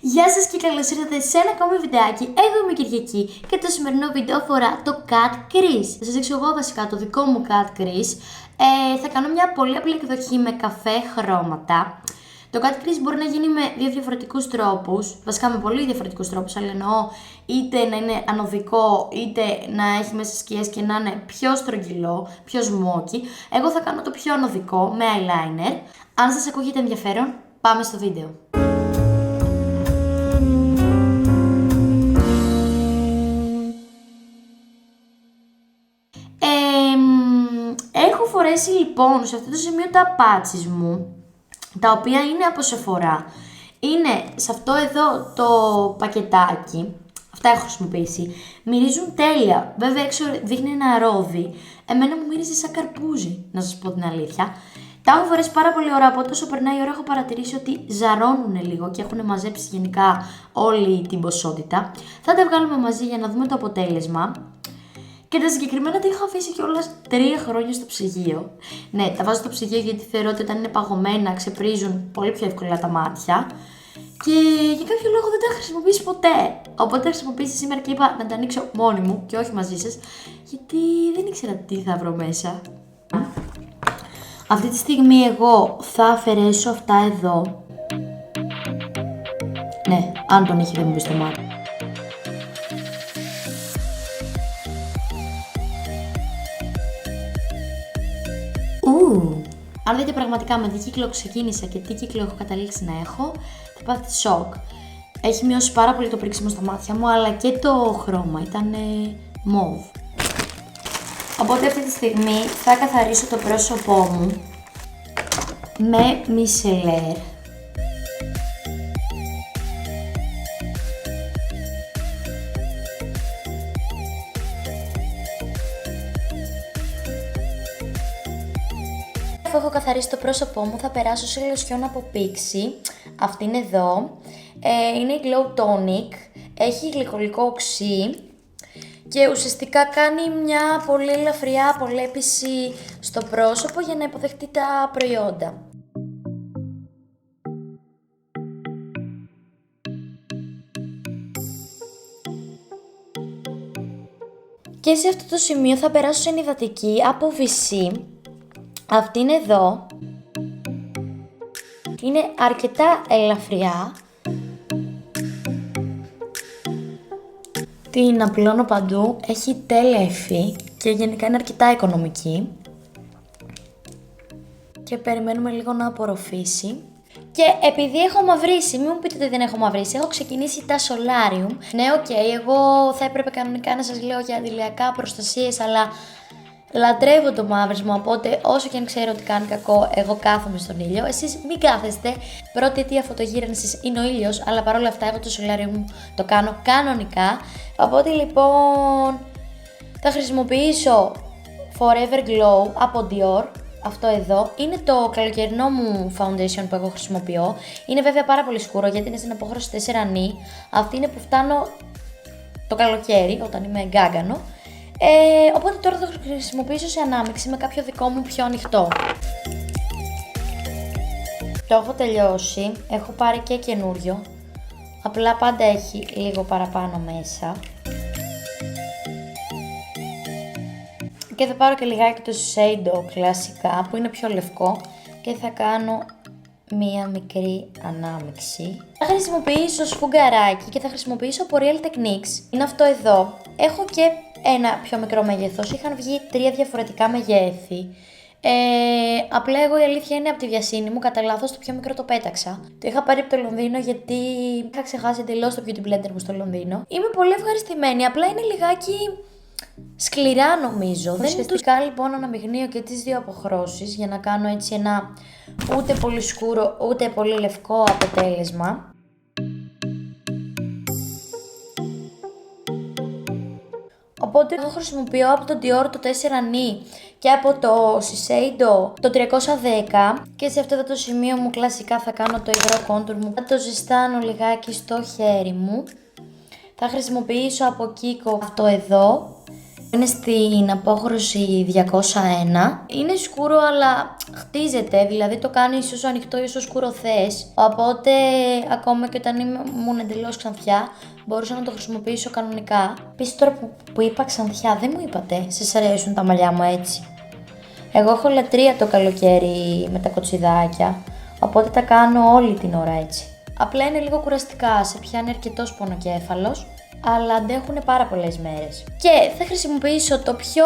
Γεια σας και καλώς ήρθατε σε ένα ακόμη βιντεάκι. Εγώ είμαι η Κυριακή και το σημερινό βίντεο αφορά το cut crease. Θα σας δείξω εγώ βασικά το δικό μου cut crease. Θα κάνω μια πολύ απλή εκδοχή με καφέ χρώματα. Το cut crease μπορεί να γίνει με δύο διαφορετικούς τρόπους, βασικά με πολύ διαφορετικούς τρόπους, αλλά εννοώ είτε να είναι ανωδικό, είτε να έχει μέσα σκιές και να είναι πιο στρογγυλό, πιο σμόκι. Εγώ θα κάνω το πιο ανωδικό με eyeliner. Αν σας ακούγεται ενδιαφέρον, πάμε στο βίντεο. Έχω φορέσει λοιπόν σε αυτό το σημείο τα patches μου, τα οποία είναι από Sephora. Είναι σε αυτό εδώ το πακετάκι, αυτά έχω χρησιμοποιήσει. Μυρίζουν τέλεια, βέβαια έξω δείχνει ένα ρόδι. Εμένα μου μύριζε σαν καρπούζι, να σας πω την αλήθεια. Τα έχω φορέσει πάρα πολύ ωραία, από όσο περνάει η ώρα έχω παρατηρήσει ότι ζαρώνουν λίγο και έχουν μαζέψει γενικά όλη την ποσότητα. Θα τα βγάλουμε μαζί για να δούμε το αποτέλεσμα. Και τα συγκεκριμένα τα είχα αφήσει κιόλας 3 χρόνια στο ψυγείο. Ναι, τα βάζω στο ψυγείο γιατί θεωρώ ότι όταν είναι παγωμένα ξεπρίζουν πολύ πιο εύκολα τα μάτια. Και για κάποιο λόγο δεν τα έχω χρησιμοποιήσει ποτέ. Οπότε τα χρησιμοποιήσει σήμερα και είπα να τα ανοίξω μόνη μου και όχι μαζί σας, γιατί δεν ήξερα τι θα βρω μέσα. Αυτή τη στιγμή εγώ θα αφαιρέσω αυτά εδώ. Ναι, αν τον είχε δεν μου πει στο μάτι. Αν δείτε πραγματικά με τι κύκλο ξεκίνησα και τι κύκλο έχω καταλήξει να έχω, θα πάθετε σοκ. Έχει μειώσει πάρα πολύ το πρίξιμο στα μάτια μου, αλλά και το χρώμα ήταν μauve. Οπότε αυτή τη στιγμή θα καθαρίσω το πρόσωπό μου με micellar. Αφού έχω καθαρίσει το πρόσωπό μου, θα περάσω σε λοσιόν από Pixi. Αυτή είναι εδώ. Είναι η Glow Tonic. Έχει γλυκολικό οξύ. Και ουσιαστικά κάνει μια πολύ ελαφριά απολέπιση στο πρόσωπο για να υποδεχτεί τα προϊόντα. Και σε αυτό το σημείο θα περάσω σε ενυδατική από VC. Αυτή είναι εδώ. Είναι αρκετά ελαφριά. Την απλώνω παντού, έχει τέλεια υφή και γενικά είναι αρκετά οικονομική. Και περιμένουμε λίγο να απορροφήσει. Και επειδή έχω μαυρίσει, μην μου πείτε ότι δεν έχω μαυρίσει, έχω ξεκινήσει τα Solarium. Ναι, εγώ θα έπρεπε κανονικά να σας λέω για αντιλιακά προστασίες, αλλά λατρεύω το μαύρισμα, οπότε όσο και αν ξέρω ότι κάνει κακό, εγώ κάθομαι στον ήλιο. Εσείς μην κάθεστε. Πρώτη αιτία φωτογύρανσης είναι ο ήλιος, αλλά παρόλα αυτά εγώ το Solarium μου το κάνω κανονικά. Οπότε λοιπόν θα χρησιμοποιήσω Forever Glow από Dior. Αυτό εδώ είναι το καλοκαιρινό μου foundation που εγώ χρησιμοποιώ. Είναι βέβαια πάρα πολύ σκούρο γιατί είναι στην απόχρωση 4 νι. Αυτή είναι που φτάνω το καλοκαίρι όταν είμαι γκάγκανο. Οπότε τώρα θα το χρησιμοποιήσω σε ανάμειξη με κάποιο δικό μου πιο ανοιχτό. Το έχω τελειώσει, έχω πάρει και καινούριο. Απλά πάντα έχει λίγο παραπάνω μέσα. Και θα πάρω και λιγάκι το Shiseido κλασικά που είναι πιο λευκό και θα κάνω μία μικρή ανάμειξη. Θα χρησιμοποιήσω σφουγγαράκι και θα χρησιμοποιήσω από Real Techniques. Είναι αυτό εδώ. Έχω και ένα πιο μικρό μέγεθος. Είχαν βγει 3 διαφορετικά μεγέθη. Απλά εγώ η αλήθεια είναι από τη βιασύνη μου, κατά λάθος το πιο μικρό το πέταξα. Το είχα πάρει από το Λονδίνο γιατί είχα ξεχάσει εντελώς το beauty blender μου στο Λονδίνο. Είμαι πολύ ευχαριστημένη, απλά είναι λιγάκι σκληρά νομίζω. Ουσιαστικά λοιπόν αναμειγνύω και τις δύο αποχρώσεις για να κάνω έτσι ένα ούτε πολύ σκούρο ούτε πολύ λευκό αποτέλεσμα. Οπότε εγώ χρησιμοποιώ από το Dior το 4νι και από το Shiseido το 310 και σε αυτό το σημείο μου κλασικά θα κάνω το υγρό contour μου. Θα το ζεστάνω λιγάκι στο χέρι μου. Θα χρησιμοποιήσω από Kiko αυτό εδώ Είναι στην απόχρωση 201. Είναι σκούρο αλλά χτίζεται, δηλαδή το κάνει όσο ανοιχτό ή όσο σκούρο θες. Οπότε ακόμα και όταν ήμουν εντελώς ξανθιά μπορούσα να το χρησιμοποιήσω κανονικά. Επίσης τώρα που είπα ξανθιά, δεν μου είπατε, σας αρέσουν τα μαλλιά μου έτσι? Εγώ έχω λατρεία το καλοκαίρι με τα κοτσιδάκια, οπότε τα κάνω όλη την ώρα έτσι. Απλά είναι λίγο κουραστικά, σε πιάνει αρκετός πονοκέφαλος, αλλά αντέχουν πάρα πολλές μέρες. Και θα χρησιμοποιήσω το πιο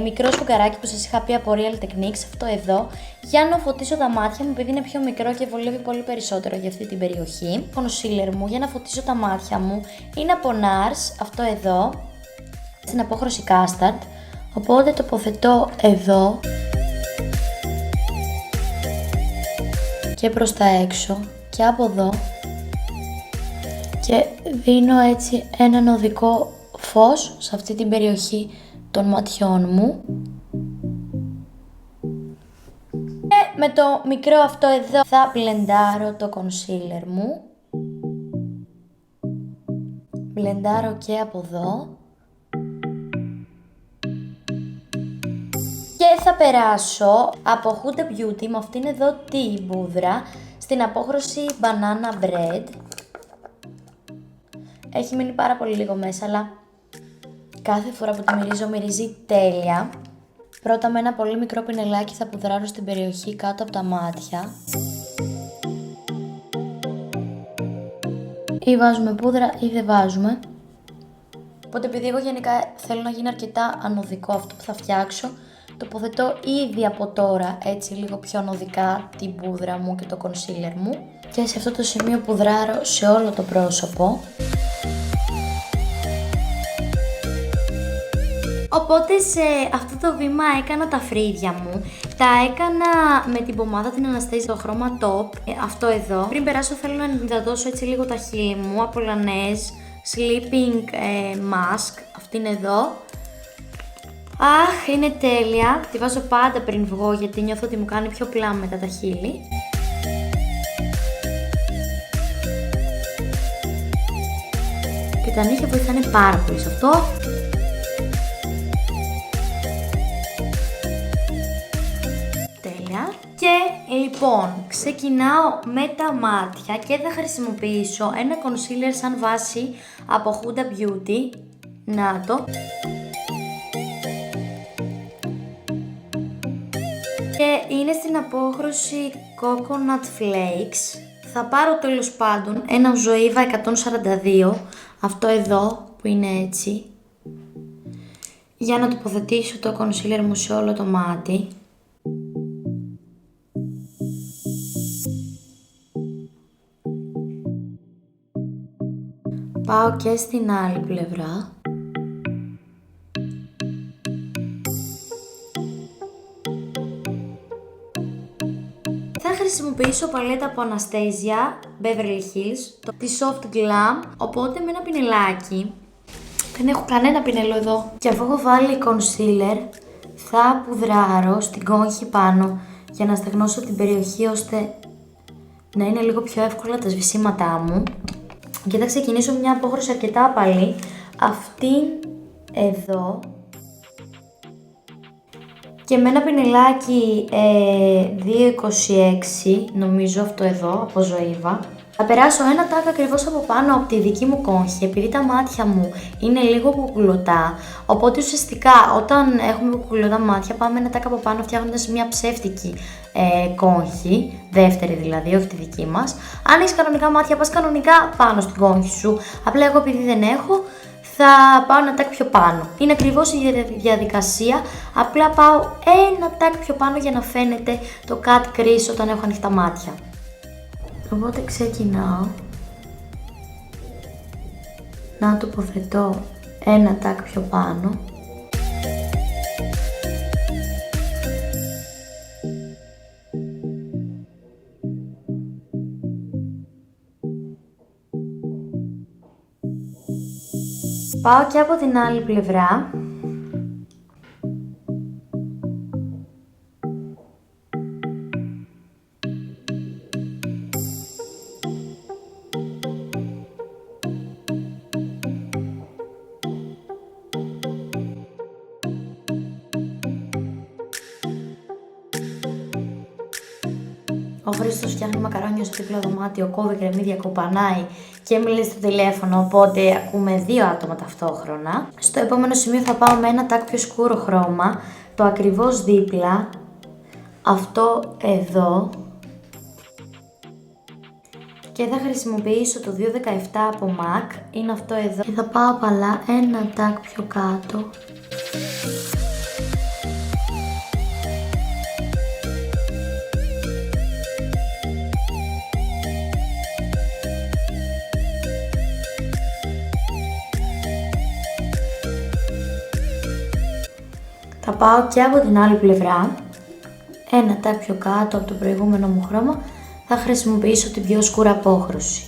μικρό σφουγγαράκι που σας είχα πει από Real Techniques, αυτό εδώ, για να φωτίσω τα μάτια μου, επειδή είναι πιο μικρό και βολεύει πολύ περισσότερο για αυτή την περιοχή. Το concealer μου για να φωτίσω τα μάτια μου είναι από NARS, αυτό εδώ, στην απόχρωση Custard, οπότε τοποθετώ εδώ και προς τα έξω και από εδώ και δίνω έτσι έναν οδικό φως σε αυτή την περιοχή των ματιών μου. Και με το μικρό αυτό εδώ θα μπλεντάρω το concealer μου. Μπλεντάρω και από εδώ. Και θα περάσω από Huda Beauty με αυτήν εδώ τη μπούδρα στην απόχρωση Banana Bread. Έχει μείνει πάρα πολύ λίγο μέσα, αλλά κάθε φορά που τη μυρίζω, μυρίζει τέλεια. Πρώτα με ένα πολύ μικρό πινελάκι θα πουδράρω στην περιοχή κάτω από τα μάτια. Ή βάζουμε πούδρα ή δεν βάζουμε. Οπότε επειδή εγώ γενικά θέλω να γίνει αρκετά ανωδικό αυτό που θα φτιάξω, τοποθετώ ήδη από τώρα έτσι λίγο πιο ανωδικά την πούδρα μου και το concealer μου. Και σε αυτό το σημείο πουδράρω σε όλο το πρόσωπο. Οπότε σε αυτό το βήμα έκανα τα φρύδια μου. Τα έκανα με την πομάδα την Anastasia, το χρώμα Top, αυτό εδώ. Πριν περάσω θέλω να ενυδατώσω έτσι λίγο τα χείλη μου από Laneige Sleeping Mask, αυτήν εδώ. Αχ, είναι τέλεια. Τη βάζω πάντα πριν βγω γιατί νιώθω ότι μου κάνει πιο πλάμ μετά τα χείλη. Και τα νύχια βοηθάνε πάρα πολύ σε αυτό. Και λοιπόν, ξεκινάω με τα μάτια και θα χρησιμοποιήσω ένα concealer σαν βάση από Huda Beauty. Να το. Και είναι στην απόχρωση Coconut Flakes. Θα πάρω τέλος πάντων ένα Zoeva 142, αυτό εδώ που είναι έτσι, για να τοποθετήσω το concealer μου σε όλο το μάτι. Πάω και στην άλλη πλευρά. Θα χρησιμοποιήσω παλέτα από Anastasia Beverly Hills, τη Soft Glam, οπότε με ένα πινελάκι. Δεν έχω κανένα πινελό εδώ. Και αφού έχω βάλει concealer, θα πουδράρω στην κόγχη πάνω για να στεγνώσω την περιοχή ώστε να είναι λίγο πιο εύκολα τα σβησίματά μου. Και θα ξεκινήσω μια απόχρωση αρκετά απαλή, αυτήν εδώ. Και με ένα πινελάκι 226, νομίζω αυτό εδώ, από Zoeva, θα περάσω ένα τάκ ακριβώς από πάνω από τη δική μου κόγχη, επειδή τα μάτια μου είναι λίγο κουκουλωτά. Οπότε ουσιαστικά όταν έχουμε κουκουλωτά μάτια πάμε ένα τάκ από πάνω φτιάχνοντας μια ψεύτικη κόγχη, δεύτερη δηλαδή, όχι τη δική μας. Αν έχεις κανονικά μάτια πας κανονικά πάνω στην κόγχη σου, απλά εγώ επειδή δεν έχω, θα πάω ένα τάκ πιο πάνω. Είναι ακριβώς η διαδικασία, απλά πάω ένα τάκ πιο πάνω για να φαίνεται το cut crease όταν έχω ανοιχτά μάτια. Οπότε ξεκινάω να τοποθετώ ένα τάκ πιο πάνω. Πάω και από την άλλη πλευρά. Ο Χρήστος φτιάχνει μακαρόνια στο δίπλα δωμάτιο, κόβει κρεμμύδια, κοπανάει και μιλάει στο τηλέφωνο, οπότε ακούμε δύο άτομα ταυτόχρονα. Στο επόμενο σημείο θα πάω με ένα τάκ πιο σκούρο χρώμα, το ακριβώς δίπλα, αυτό εδώ. Και θα χρησιμοποιήσω το 217 από MAC, είναι αυτό εδώ. Και θα πάω απαλά ένα τάκ πιο κάτω. Θα πάω και από την άλλη πλευρά, ένα τάκ πιο κάτω από το προηγούμενο μου χρώμα, θα χρησιμοποιήσω την πιο σκούρα απόχρωση.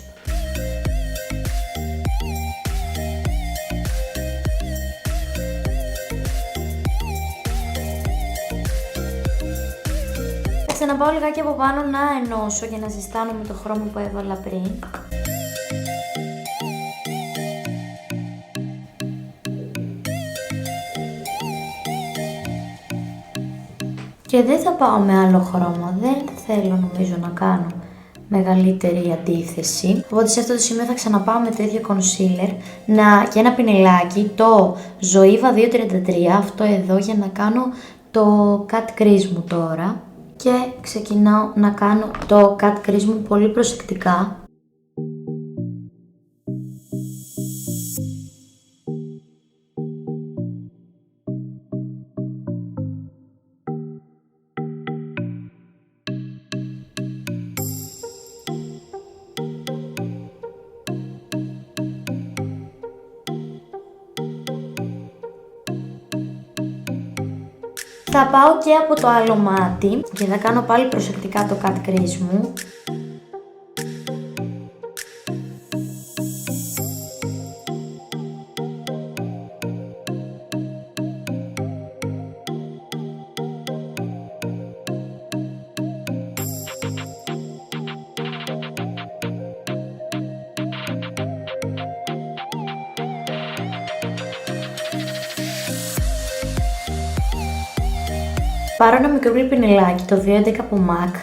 Θα ξαναπάω λιγάκι από πάνω να ενώσω για να ζεστάνω με το χρώμα που έβαλα πριν. Και δεν θα πάω με άλλο χρώμα, δεν θέλω νομίζω να κάνω μεγαλύτερη αντίθεση. Οπότε σε αυτό το σημείο θα ξαναπάω με το ίδιο concealer και ένα πινελάκι, το Zoeva 233, αυτό εδώ, για να κάνω το cut crease μου τώρα. Και ξεκινάω να κάνω το cut crease μου πολύ προσεκτικά. Θα πάω και από το άλλο μάτι και θα κάνω πάλι προσεκτικά το cut crease μου. Πάρω ένα μικρό πινελάκι, το 211 από MAC,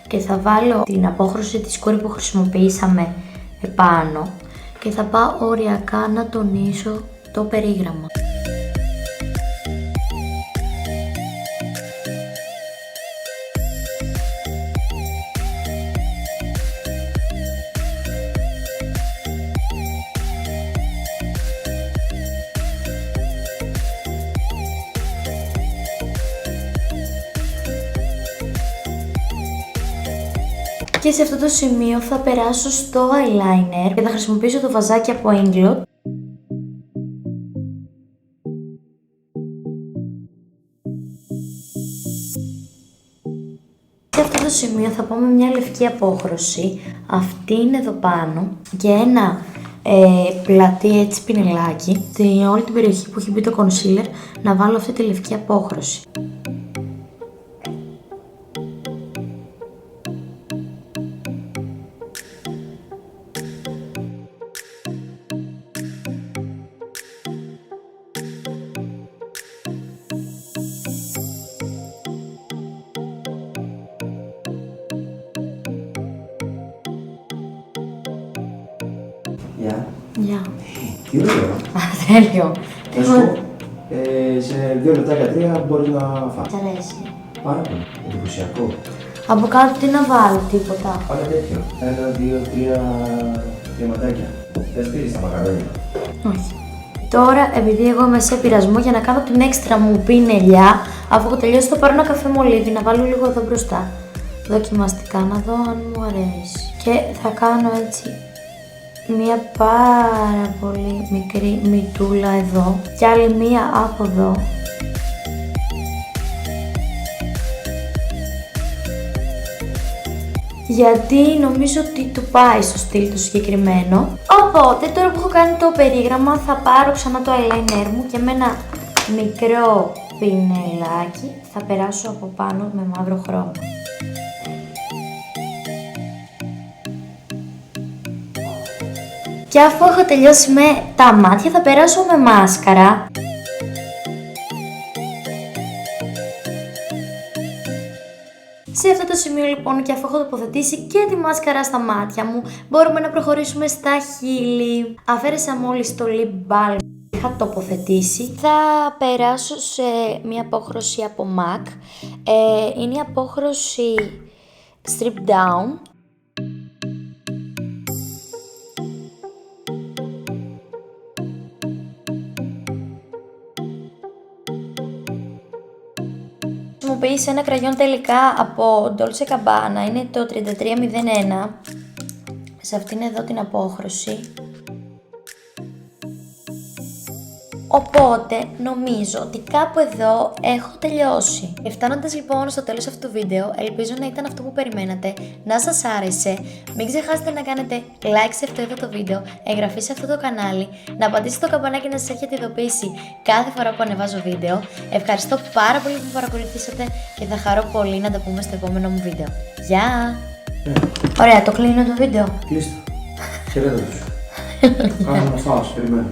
και θα βάλω την απόχρωση της σκούρη που χρησιμοποιήσαμε επάνω και θα πάω οριακά να τονίσω το περίγραμμα. Και σε αυτό το σημείο θα περάσω στο eyeliner και θα χρησιμοποιήσω το βαζάκι από Inglot. Σε αυτό το σημείο θα πάω με μια λευκή απόχρωση, αυτή είναι εδώ πάνω, και ένα πλατή έτσι πινελάκι, σε όλη την περιοχή που έχει μπει το concealer, να βάλω αυτή τη λευκή απόχρωση. Γεια. Τι ωραίο. Τέλειο. Σε 2 λεπτάκια 3 μπορείς να φας. Σ' αρέσει. Πάρα πολύ. Εντυπωσιακό. Από κάτω τι να βάλω, τίποτα. Πάλι τέτοιο. 1, 2, 3 διαματάκια. Δεν στείλεις τα μακαρόνια. Όχι. Τώρα, επειδή εγώ είμαι σε πειρασμό, για να κάνω την έξτρα μου πινελιά, αφού έχω τελειώσει, θα πάρω ένα καφέ μολύβι, να βάλω λίγο εδώ μπροστά. Δοκιμαστικά, να δω αν μου αρέσει. Και θα κάνω έτσι μία πάρα πολύ μικρή μυτούλα εδώ και άλλη μία από εδώ. Γιατί νομίζω ότι του πάει στο στυλ το συγκεκριμένο. Οπότε τώρα που έχω κάνει το περίγραμμα θα πάρω ξανά το eyeliner μου και με ένα μικρό πινελάκι θα περάσω από πάνω με μαύρο χρώμα. Και αφού έχω τελειώσει με τα μάτια θα περάσω με μάσκαρα. Σε Σε αυτό το σημείο λοιπόν, και αφού έχω τοποθετήσει και τη μάσκαρα στα μάτια μου, μπορούμε να προχωρήσουμε στα χείλη. Αφαίρεσα μόλις το lip balm, είχα τοποθετήσει. Θα περάσω σε μια απόχρωση από MAC. Είναι η απόχρωση Strip Down. Χρησιμοποίησα ένα κραγιόν τελικά από Dolce Gabbana, είναι το 3301, σε αυτήν εδώ την απόχρωση. Οπότε νομίζω ότι κάπου εδώ έχω τελειώσει. Φτάνοντας λοιπόν στο τέλος αυτού του βίντεο, ελπίζω να ήταν αυτό που περιμένατε, να σας άρεσε. Μην ξεχάσετε να κάνετε like σε αυτό εδώ το βίντεο, εγγραφή σε αυτό το κανάλι, να πατήσετε το καμπανάκι να σας έχετε ειδοποίηση κάθε φορά που ανεβάζω βίντεο. Ευχαριστώ πάρα πολύ που με παρακολουθήσατε και θα χαρώ πολύ να τα πούμε στο επόμενο μου βίντεο. Γεια! Ωραία, το κλείνω το βίντεο. Κλείστο. Χαιρέτω τους. Κάτω να φάω, περιμένω.